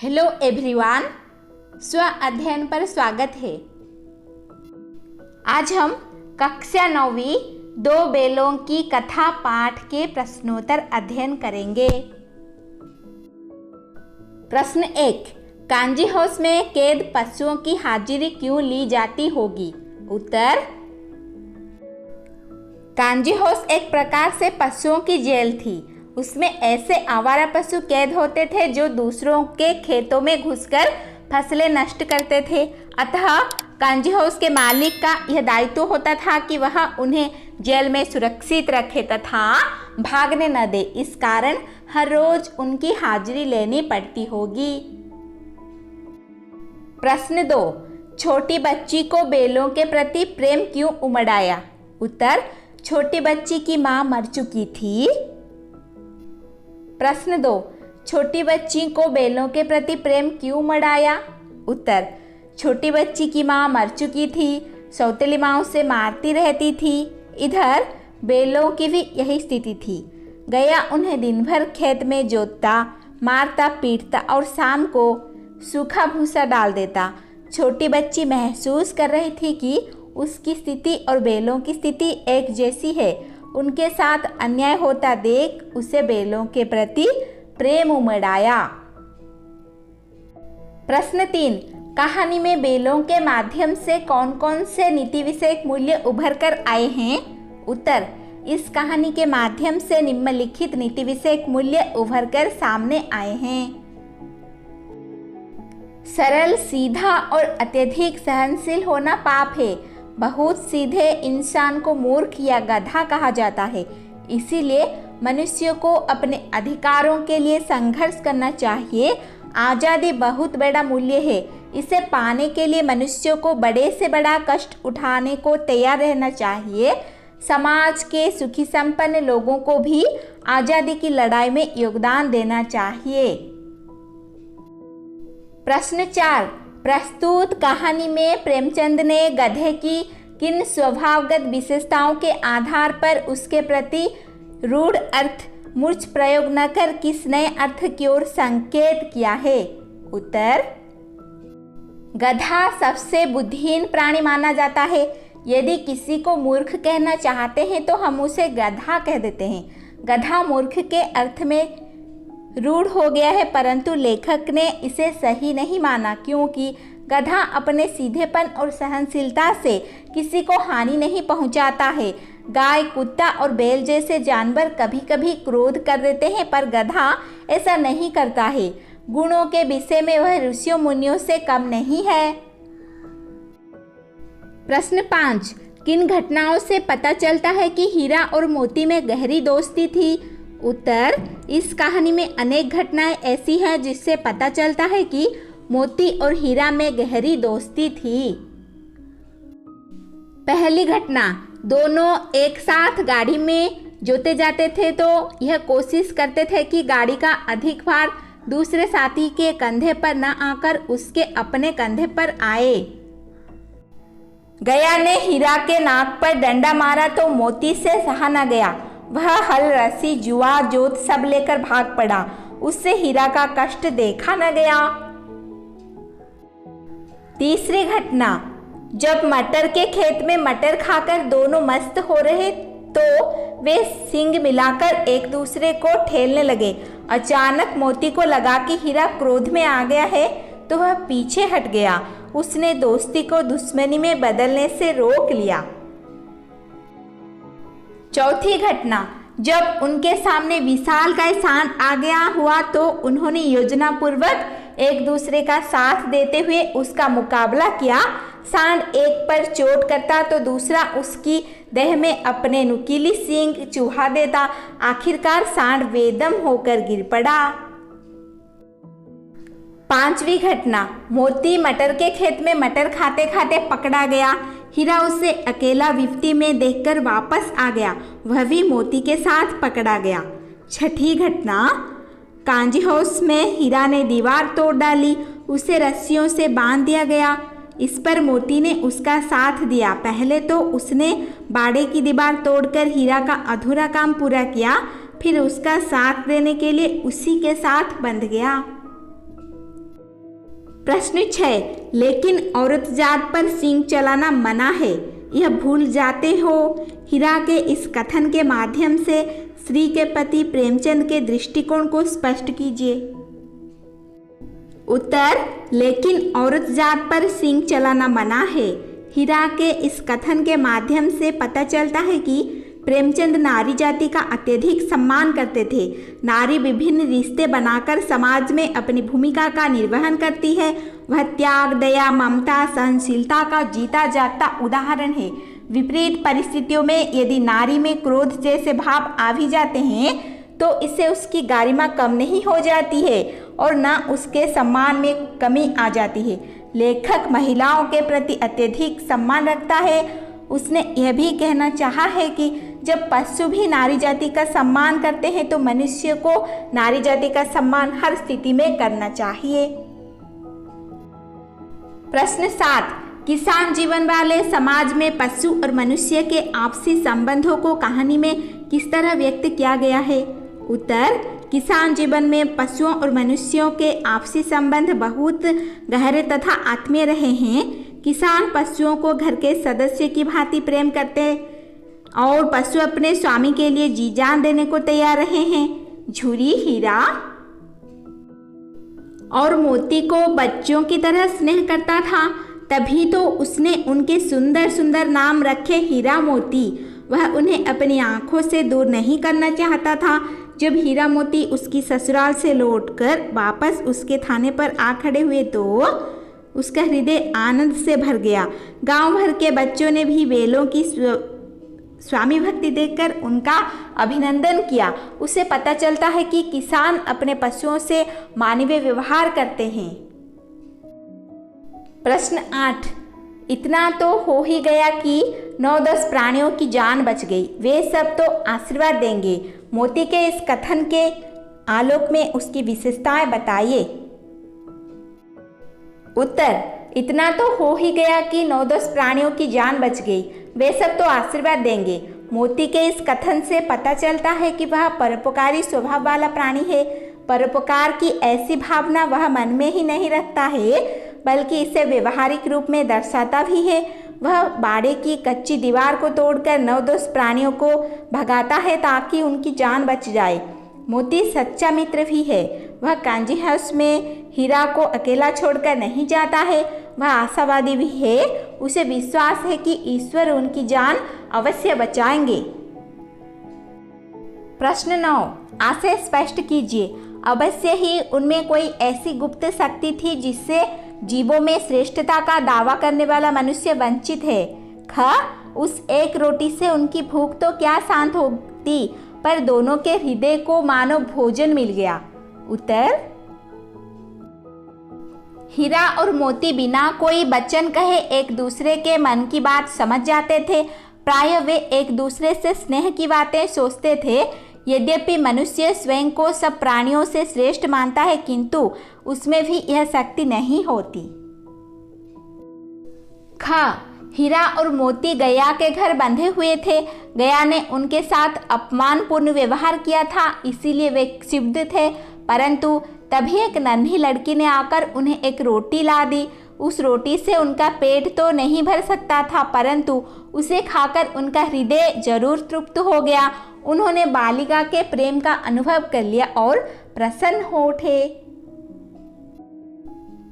Hello everyone, स्व अध्ययन पर स्वागत है। आज हम कक्षा 9वीं दो बैलों की कथा पाठ के प्रश्नोत्तर अध्ययन करेंगे। प्रश्न 1, कांजी हाउस में कैद पशुओं की हाजिरी क्यों ली जाती होगी? उत्तर, कांजी हाउस एक प्रकार से पशुओं की जेल थी। उसमें ऐसे आवारा पशु कैद होते थे जो दूसरों के खेतों में घुसकर फसलें नष्ट करते थे। अतः कांजी हाउस के मालिक का यह दायित्व होता था कि वह उन्हें जेल में सुरक्षित रखे तथा भागने न दे। इस कारण हर रोज उनकी हाजिरी लेनी पड़ती होगी। प्रश्न 2, छोटी बच्ची को बैलों के प्रति प्रेम क्यों उमड़ आया? उत्तर, छोटी बच्ची की मां मर चुकी थी। प्रश्न 2, छोटी बच्ची को बैलों के प्रति प्रेम क्यों उमड़ आया? उत्तर, छोटी बच्ची की मां मर चुकी थी, सौतेली माँ उसे मारती रहती थी। इधर बैलों की भी यही स्थिति थी। गया उन्हें दिन भर खेत में जोतता, मारता पीटता और शाम को सूखा भूसा डाल देता। छोटी बच्ची महसूस कर रही थी कि उसकी स्थिति और बैलों की स्थिति एक जैसी है। उनके साथ अन्याय होता देख उसे बैलों के प्रति प्रेम उमड़ आया। प्रश्न 3, कहानी में बैलों के माध्यम से कौन कौन से नीति विषयक मूल्य उभर कर आए हैं? उत्तर, इस कहानी के माध्यम से निम्नलिखित नीति विषयक मूल्य उभर कर सामने आए हैं। सरल, सीधा और अत्यधिक सहनशील होना पाप है। बहुत सीधे इंसान को मूर्ख या गधा कहा जाता है। इसीलिए मनुष्य को अपने अधिकारों के लिए संघर्ष करना चाहिए। आज़ादी बहुत बड़ा मूल्य है। इसे पाने के लिए मनुष्य को बड़े से बड़ा कष्ट उठाने को तैयार रहना चाहिए। समाज के सुखी संपन्न लोगों को भी आज़ादी की लड़ाई में योगदान देना चाहिए। प्रश्न 4, प्रस्तुत कहानी में प्रेमचंद ने गधे की किन स्वभावगत विशेषताओं के आधार पर उसके प्रति रूढ़ अर्थ मूर्छ प्रयोग न कर किस नए अर्थ की ओर संकेत किया है? उत्तर, गधा सबसे बुद्धिहीन प्राणी माना जाता है। यदि किसी को मूर्ख कहना चाहते हैं तो हम उसे गधा कह देते हैं। गधा मूर्ख के अर्थ में रूढ़ हो गया है, परंतु लेखक ने इसे सही नहीं माना, क्योंकि गधा अपने सीधेपन और सहनशीलता से किसी को हानि नहीं पहुंचाता है। गाय, कुत्ता और बैल जैसे जानवर कभी कभी क्रोध कर देते हैं, पर गधा ऐसा नहीं करता है। गुणों के विषय में वह ऋषियों मुनियों से कम नहीं है। प्रश्न 5, किन घटनाओं से पता चलता है कि हीरा और मोती में गहरी दोस्ती थी? उत्तर, इस कहानी में अनेक घटनाएं ऐसी हैं जिससे पता चलता है कि मोती और हीरा में गहरी दोस्ती थी। पहली घटना, दोनों एक साथ गाड़ी में जोते जाते थे तो यह कोशिश करते थे कि गाड़ी का अधिक भार दूसरे साथी के कंधे पर न आकर उसके अपने कंधे पर आए। गया ने हीरा के नाक पर डंडा मारा तो मोती से सहा न गया। वह हल, रस्सी, जुआ, जोत सब लेकर भाग पड़ा। उससे हीरा का कष्ट देखा न गया। तीसरी घटना, जब मटर के खेत में मटर खाकर दोनों मस्त हो रहे तो वे सींग मिलाकर एक दूसरे को ठेलने लगे। अचानक मोती को लगा कि हीरा क्रोध में आ गया है तो वह पीछे हट गया। उसने दोस्ती को दुश्मनी में बदलने से रोक लिया। चौथी घटना, जब उनके सामने विशालकाय सांड आ गया हुआ तो उन्होंने योजनापूर्वक एक दूसरे का साथ देते हुए उसका मुकाबला किया। सांड एक पर चोट करता तो दूसरा उसकी देह में अपने नुकीली सींग चुभा देता। आखिरकार सांड बेदम होकर गिर पड़ा। पांचवी घटना, मोती मटर के खेत में मटर खाते खाते पकड़ा गया। हीरा उसे अकेला विपत्ति में देखकर वापस आ गया। वह भी मोती के साथ पकड़ा गया। छठी घटना, कांजी हाउस में हीरा ने दीवार तोड़ डाली। उसे रस्सियों से बांध दिया गया। इस पर मोती ने उसका साथ दिया। पहले तो उसने बाड़े की दीवार तोड़कर हीरा का अधूरा काम पूरा किया, फिर उसका साथ देने के लिए उसी के साथ बंध गया। प्रश्न 6, लेकिन औरत जात पर सींग चलाना मना है, यह भूल जाते हो। हीरा के इस कथन के माध्यम से श्री के पति प्रेमचंद के दृष्टिकोण को स्पष्ट कीजिए। उत्तर, लेकिन औरत जात पर सींग चलाना मना है। हीरा के इस कथन के माध्यम से पता चलता है कि प्रेमचंद नारी जाति का अत्यधिक सम्मान करते थे। नारी विभिन्न रिश्ते बनाकर समाज में अपनी भूमिका का निर्वहन करती है। वह त्याग, दया, ममता, सहनशीलता का जीता जागता उदाहरण है। विपरीत परिस्थितियों में यदि नारी में क्रोध जैसे भाव आ भी जाते हैं तो इससे उसकी गरिमा कम नहीं हो जाती है और न उसके सम्मान में कमी आ जाती है। लेखक महिलाओं के प्रति अत्यधिक सम्मान रखता है। उसने यह भी कहना चाहा है कि जब पशु भी नारी जाति का सम्मान करते हैं तो मनुष्य को नारी जाति का सम्मान हर स्थिति में करना चाहिए। प्रश्न 7, किसान जीवन वाले समाज में पशु और मनुष्य के आपसी संबंधों को कहानी में किस तरह व्यक्त किया गया है? उत्तर, किसान जीवन में पशुओं और मनुष्यों के आपसी संबंध बहुत गहरे तथा आत्मीय रहे हैं। किसान पशुओं को घर के सदस्य की भांति प्रेम करते और पशु अपने स्वामी के लिए जी जान देने को तैयार रहे हैं। झूरी हीरा और मोती को बच्चों की तरह स्नेह करता था, तभी तो उसने उनके सुंदर सुंदर नाम रखे हीरा मोती। वह उन्हें अपनी आंखों से दूर नहीं करना चाहता था। जब हीरा मोती उसकी ससुराल से लौटकर वापस उसके थाने पर आ खड़े हुए तो उसका हृदय आनंद से भर गया। गांव भर के बच्चों ने भी बेलों की स्वामी भक्ति देखकर उनका अभिनंदन किया। उसे पता चलता है कि किसान अपने पशुओं से मानवीय व्यवहार करते हैं। प्रश्न 8, इतना तो हो ही गया कि 9-10 प्राणियों की जान बच गई, वे सब तो आशीर्वाद देंगे। मोती के इस कथन के आलोक में उसकी विशेषताएं बताइए। उत्तर, इतना तो हो ही गया कि 9-10 प्राणियों की जान बच गई, वे सब तो आशीर्वाद देंगे। मोती के इस कथन से पता चलता है कि वह परोपकारी स्वभाव वाला प्राणी है। परोपकार की ऐसी भावना वह मन में ही नहीं रखता है बल्कि इसे व्यवहारिक रूप में दर्शाता भी है। वह बाड़े की कच्ची दीवार को तोड़कर 9-10 प्राणियों को भगाता है ताकि उनकी जान बच जाए। मोती सच्चा मित्र भी है। वह कांजी हाउस में हीरा को अकेला छोड़कर नहीं जाता है। वह आशावादी भी है। उसे विश्वास है कि ईश्वर उनकी जान अवश्य बचाएंगे। प्रश्न 9, आशय स्पष्ट कीजिए। अवश्य ही उनमें कोई ऐसी गुप्त शक्ति थी जिससे जीवों में श्रेष्ठता का दावा करने वाला मनुष्य वंचित है। ख, उस एक रोटी से उनकी भूख तो क्या शांत होती, पर दोनों के हृदय को मानो भोजन मिल गया। उत्तर, हीरा और मोती बिना कोई वचन कहे एक दूसरे के मन की बात समझ जाते थे। प्राय वे एक दूसरे से स्नेह की बातें सोचते थे। यद्यपि मनुष्य स्वयं को सब प्राणियों से श्रेष्ठ मानता है किंतु उसमें भी यह शक्ति नहीं होती। ख, हीरा और मोती गया के घर बंधे हुए थे। गया ने उनके साथ अपमानपूर्ण व्यवहार किया था, इसीलिए वे क्षुब्ध थे। परंतु तभी एक नन्ही लड़की ने आकर उन्हें एक रोटी ला दी। उस रोटी से उनका पेट तो नहीं भर सकता था, परंतु उसे खाकर उनका हृदय जरूर तृप्त हो गया। उन्होंने बालिका के प्रेम का अनुभव कर लिया और प्रसन्न हो उठे।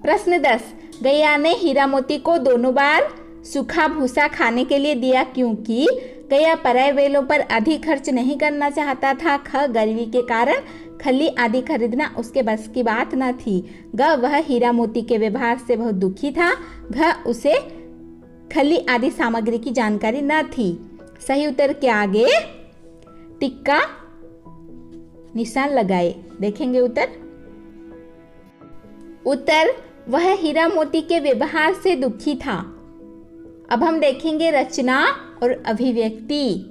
प्रश्न 10, गैया ने हीरा मोती को दोनों बार सूखा भूसा खाने के लिए दिया क्योंकि गैया पराये बैलों पर अधिक खर्च नहीं करना चाहता था। ख, गर्मी के कारण खली आदि खरीदना उसके बस की बात न थी। ग, वह हीरा मोती के व्यवहार से बहुत दुखी था। घ, उसे खली आदि सामग्री की जानकारी न थी। सही उत्तर के आगे टिक्का निशान लगाए। देखेंगे उत्तर। उत्तर, वह हीरा मोती के व्यवहार से दुखी था। अब हम देखेंगे रचना और अभिव्यक्ति।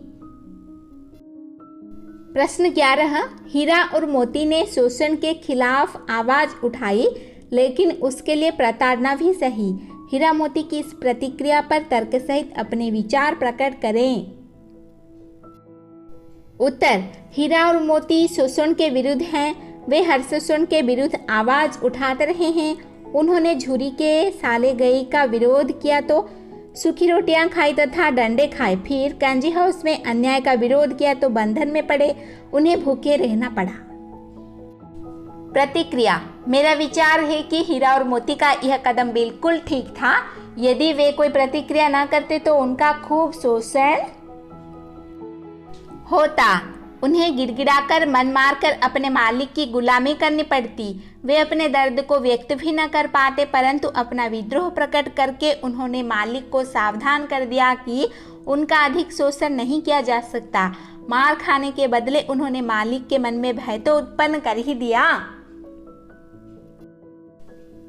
प्रश्न 11, हीरा और मोती ने शोषण के खिलाफ आवाज उठाई लेकिन उसके लिए प्रताड़ना भी सही। हीरा मोती की इस प्रतिक्रिया पर तर्क सहित अपने विचार प्रकट करें। उत्तर, हीरा और मोती शोषण के विरुद्ध हैं। वे हर शोषण के विरुद्ध आवाज उठाते रहे हैं उन्होंने झुरी के साले गई का विरोध किया तो सूखी रोटियां खाई तथा डंडे खाए। फिर कंजी हाउस में अन्याय का विरोध किया तो बंधन में पड़े, उन्हें भूखे रहना पड़ा। प्रतिक्रिया। मेरा विचार है कि हीरा और मोती का यह कदम बिल्कुल ठीक था। यदि वे कोई प्रतिक्रिया न करते तो उनका खूब शोषण होता। उन्हें गिड़गिड़ाकर मन मारकर अपने मालिक की गुलामी करनी पड़ती। वे अपने दर्द को व्यक्त भी न कर पाते, परंतु अपना विद्रोह प्रकट करके उन्होंने मालिक को सावधान कर दिया कि उनका अधिक शोषण नहीं किया जा सकता। मार खाने के बदले उन्होंने मालिक के मन में भय तो उत्पन्न कर ही दिया।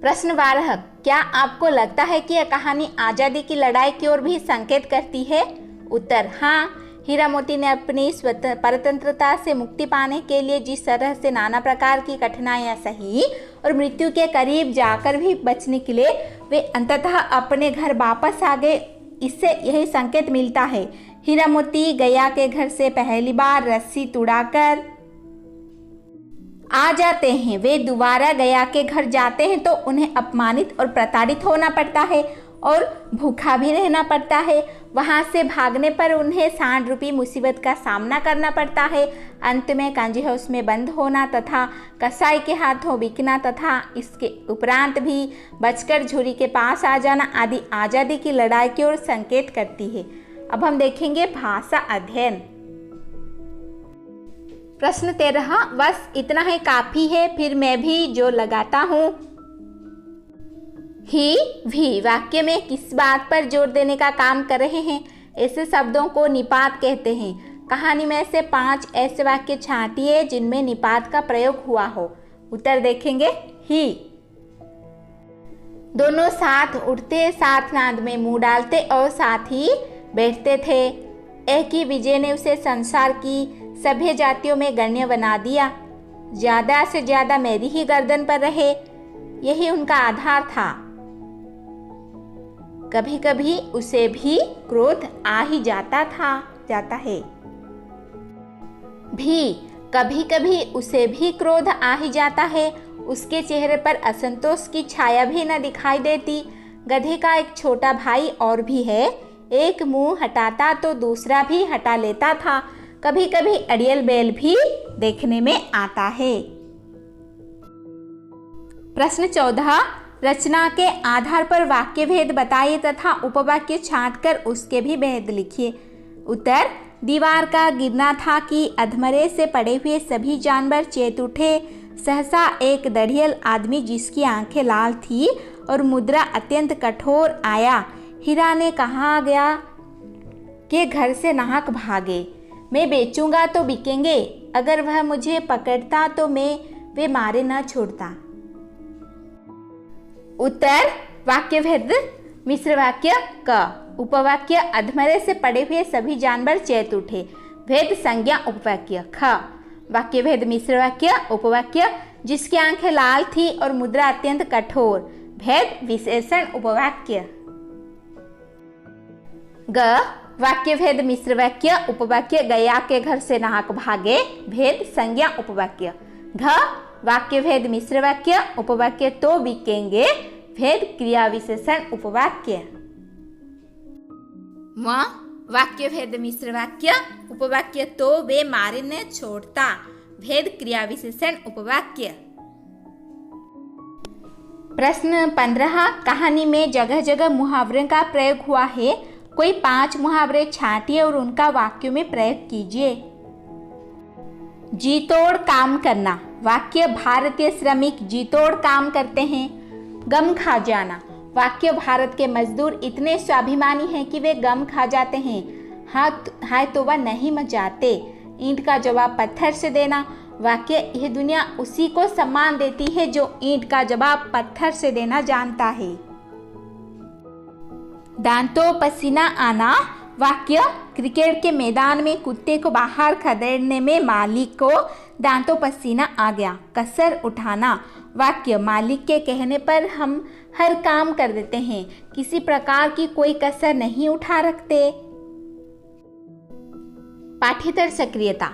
प्रश्न 12। क्या आपको लगता है कि यह कहानी आज़ादी की लड़ाई की ओर भी संकेत करती है? उत्तर। हाँ। हीरा मोती ने अपनी परतंत्रता से मुक्ति पाने के लिए जिस तरह से नाना प्रकार की कठिनाइयां सही और मृत्यु के करीब जाकर भी बचने के लिए वे अंततः अपने घर वापस आ गए, इससे यही संकेत मिलता है। हीरा मोती गया के घर से पहली बार रस्सी तुड़ाकर आ जाते हैं। वे दोबारा गया के घर जाते हैं तो उन्हें अपमानित और प्रताड़ित होना पड़ता है और भूखा भी रहना पड़ता है। वहां से भागने पर उन्हें सांड रूपी मुसीबत का सामना करना पड़ता है। अंत में कांजी हाउस में बंद होना तथा कसाई के हाथों बिकना तथा इसके उपरांत भी बचकर झुरी के पास आ जाना आदि आज़ादी की लड़ाई की ओर संकेत करती है। अब हम देखेंगे भाषा अध्ययन। प्रश्न 13। बस इतना ही काफी है, फिर मैं भी जो लगाता हूँ। ही भी वाक्य में किस बात पर जोर देने का काम कर रहे हैं? ऐसे शब्दों को निपात कहते हैं। कहानी में से 5 ऐसे वाक्य छांटिए जिनमें निपात का प्रयोग हुआ हो। उत्तर देखेंगे। ही। दोनों साथ उठते, साथ नाद में मुंह डालते और साथ ही बैठते थे। एक ही विजय ने उसे संसार की सभ्य जातियों में गण्य बना दिया। ज्यादा से ज्यादा मेरी ही गर्दन पर रहे, यही उनका आधार था। कभी कभी उसे भी क्रोध आ ही जाता है। भी कभी कभी उसे भी क्रोध आ ही जाता है। उसके चेहरे पर असंतोष की छाया भी न दिखाई देती। गधे का एक छोटा भाई और भी है, एक मुंह हटाता तो दूसरा भी हटा लेता था। कभी कभी अड़ियल बैल भी देखने में आता है। प्रश्न 14। रचना के आधार पर वाक्य भेद बताइए तथा उपवाक्य छांटकर उसके भी भेद लिखिए। उत्तर। दीवार का गिरना था कि अधमरे से पड़े हुए सभी जानवर चेत उठे। सहसा एक दढ़ियल आदमी जिसकी आंखें लाल थी और मुद्रा अत्यंत कठोर आया। हीरा ने कहा गया कि घर से नाहक भागे। मैं बेचूंगा तो बिकेंगे, अगर वह मुझे पकड़ता तो मैं वे मारे न छोड़ता। उत्तर। वाक्य भेद मिश्र वाक्य क। उपवाक्य अधमरे से पड़े हुए सभी जानवर चेत उठे। भेद संज्ञा उपवाक्य ख। वाक्य भेद मिश्र वाक्य उपवाक्य जिसकी आंखें लाल थी और मुद्रा अत्यंत कठोर। भेद विशेषण उपवाक्य। ग। वाक्य भेद मिश्र वाक्य उपवाक्य गया के घर से नाहक भागे। भेद संज्ञा उपवाक्य। घ। वाक्य भेद मिश्र वाक्य उपवाक्य तो बिकेंगे। भेद क्रिया विशेषण उपवाक्य। म। वाक्य भेद मिश्र वाक्य उपवाक्य तो वे मारे न छोड़ता। भेद क्रिया विशेषण उपवाक्य। प्रश्न 15। कहानी में जगह जगह मुहावरे का प्रयोग हुआ है। कोई 5 मुहावरे छांटिए और उनका वाक्यों में प्रयोग कीजिए। जी तोड़ काम करना। वाक्य भारतीय श्रमिक जी तोड़ काम करते हैं। गम खा जाना। वाक्य भारत के मजदूर इतने स्वाभिमानी हैं कि वे गम खा जाते हैं। हाय तो वह नहीं मचाते। ईंट का जवाब पत्थर से देना। वाक्य यह दुनिया उसी को सम्मान देती है जो ईंट का जवाब पत्थर से देना जानता है। दांतों पसीना आना। वाक्य क्रिकेट के मैदान में कुत्ते को बाहर खदेड़ने में मालिक को दांतों पसीना आ गया। कसर उठाना। वाक्य मालिक के कहने पर हम हर काम कर देते हैं, किसी प्रकार की कोई कसर नहीं उठा रखते। पाठ्येतर सक्रियता।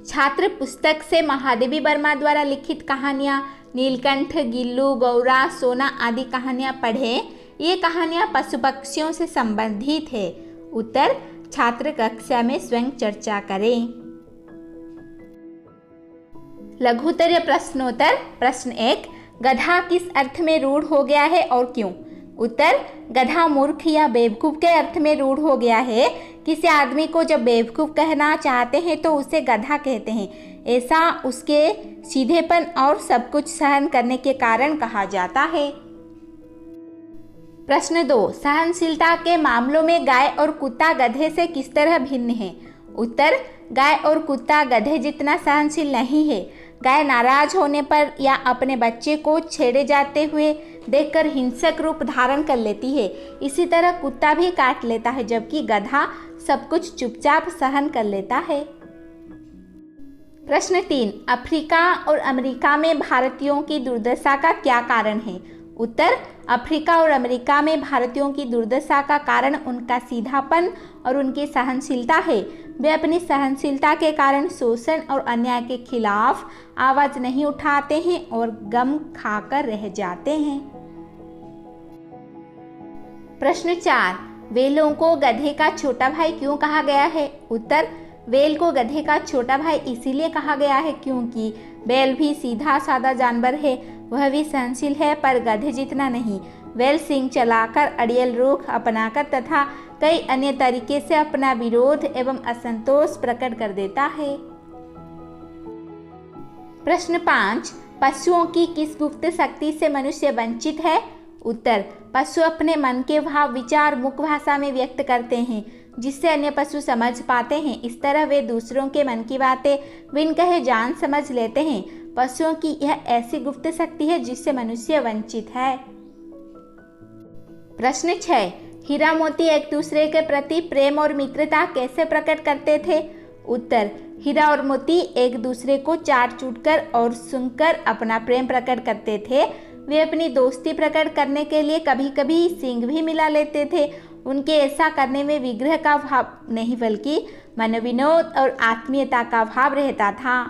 छात्र पुस्तक से महादेवी वर्मा द्वारा लिखित कहानियाँ नीलकंठ, गिल्लू, गौरा, सोना आदि कहानियाँ पढ़ें। ये कहानियाँ पशु पक्षियों से संबंधित है। उत्तर, छात्र कक्षा में स्वयं चर्चा करें। लघुत्तरीय प्रश्नोत्तर। प्रश्न 1, गधा किस अर्थ में रूढ़ हो गया है और क्यों? उत्तर, गधा मूर्ख या बेवकूफ़ के अर्थ में रूढ़ हो गया है। किसी आदमी को जब बेवकूफ़ कहना चाहते हैं तो उसे गधा कहते हैं। ऐसा उसके सीधेपन और सब कुछ सहन करने के कारण कहा जाता है। प्रश्न 2, सहनशीलता के मामलों में गाय और कुत्ता गधे से किस तरह भिन्न है? उत्तर, गाय और कुत्ता गधे जितना सहनशील नहीं है। गाय नाराज होने पर या अपने बच्चे को छेड़े जाते हुए देखकर हिंसक रूप धारण कर लेती है। इसी तरह कुत्ता भी काट लेता है, जबकि गधा सब कुछ चुपचाप सहन कर लेता है। प्रश्न 3, अफ्रीका और अमेरिका में भारतीयों की दुर्दशा का क्या कारण है? उत्तर, अफ्रीका और अमेरिका में भारतीयों की दुर्दशा का कारण उनका सीधापन और उनकी सहनशीलता है। वे अपनी सहनशीलता के कारण शोषण और अन्याय के खिलाफ आवाज नहीं उठाते हैं और गम खाकर रह जाते हैं। प्रश्न 4, वेलों को गधे का छोटा भाई क्यों कहा गया है? उत्तर, वेल को गधे का छोटा भाई इसीलिए कहा गया है क्योंकि बैल भी सीधा साधा जानवर है। वह भी सहनशील है, पर गधे जितना नहीं। वेल सींग चलाकर, अड़ियल रुख अपनाकर तथा कई अन्य तरीके से अपना विरोध एवं असंतोष प्रकट कर देता है। प्रश्न 5, पशुओं की किस गुप्त शक्ति से मनुष्य वंचित है? उत्तर, पशु अपने मन के भाव विचार मुख भाषा में व्यक्त करते हैं, जिससे अन्य पशु समझ पाते हैं। इस तरह वे दूसरों के मन की बातें बिन कहे जान समझ लेते हैं। पशुओं की यह ऐसी गुप्त शक्ति है जिससे मनुष्य वंचित है। प्रश्न 6, हीरा मोती एक दूसरे के प्रति प्रेम और मित्रता कैसे प्रकट करते थे? उत्तर, हीरा और मोती एक दूसरे को चाट चूटकर और सूंघकर अपना प्रेम प्रकट करते थे। वे अपनी दोस्ती प्रकट करने के लिए कभी कभी सींग भी मिला लेते थे। उनके ऐसा करने में विग्रह का भाव नहीं बल्कि मनोविनोद और आत्मीयता का भाव रहता था।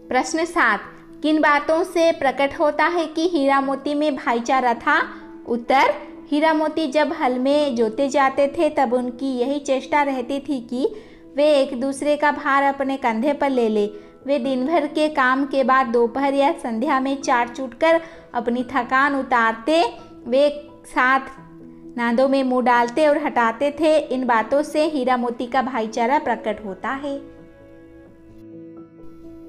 प्रश्न 7, किन बातों से प्रकट होता है कि हीरा मोती में भाईचारा था? उत्तर, हीरा मोती जब हल में जोते जाते थे तब उनकी यही चेष्टा रहती थी कि वे एक दूसरे का भार अपने कंधे पर ले ले। वे दिन भर के काम के बाद दोपहर या संध्या में चाट चूटकर अपनी थकान उतारते। वे साथ नादों में मुंह डालते और हटाते थे। इन बातों से हीरा मोती का भाईचारा प्रकट होता है।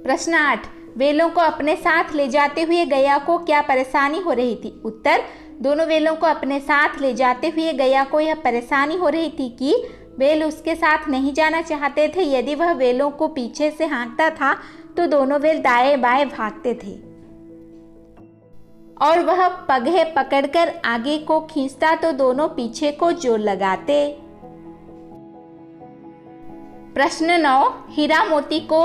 प्रश्न 8, वेलों को अपने साथ ले जाते हुए गैया को क्या परेशानी हो रही थी? उत्तर, दोनों वेलों को अपने साथ ले जाते हुए गैया को यह परेशानी हो रही थी कि वेल उसके साथ नहीं जाना चाहते थे। यदि वह वेलों को पीछे से हाँकता था तो दोनों वेल दाएं बाएं भागते थे और वह पगहे पकड़कर आगे को खींचता तो दोनों पीछे को जोर लगाते। प्रश्न 9, हीरा मोती को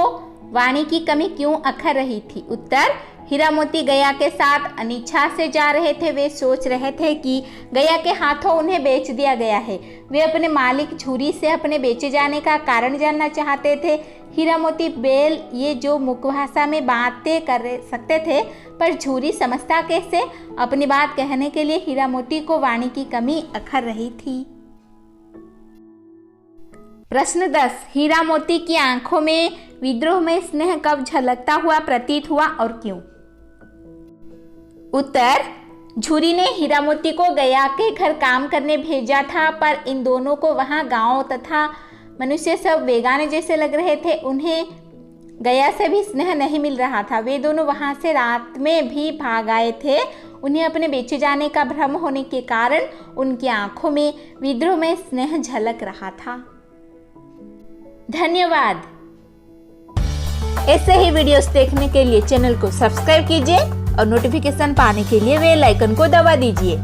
वाणी की कमी क्यों अखर रही थी? उत्तर, हीरा मोती गैया के साथ अनिच्छा से जा रहे थे। वे सोच रहे थे कि गैया के हाथों उन्हें बेच दिया गया है। वे अपने मालिक झूरी से अपने बेचे जाने का कारण जानना चाहते थे। हीरा मोती बैल ये जो मुखभाषा में बातें कर सकते थे, पर झूरी समझता कैसे? अपनी बात कहने के लिए हीरा मोती को वाणी की कमी अखर रही थी। प्रश्न 10, हीरा मोती की आंखों में विद्रोह में स्नेह कब झलकता हुआ प्रतीत हुआ और क्यों? उत्तर, झूरी ने हीरा मोती को गैया के घर काम करने भेजा था, पर इन दोनों को वहां गांव तथा मनुष्य सब बेगाने जैसे लग रहे थे। उन्हें गैया से भी स्नेह नहीं मिल रहा था। वे दोनों वहां से रात में भी भाग आए थे। उन्हें अपने बेचे जाने का भ्रम होने के कारण उनकी आंखों में विद्रोह में स्नेह झलक रहा था। धन्यवाद। ऐसे ही वीडियोस देखने के लिए चैनल को सब्सक्राइब कीजिए और नोटिफिकेशन पाने के लिए बेल आइकन को दबा दीजिए।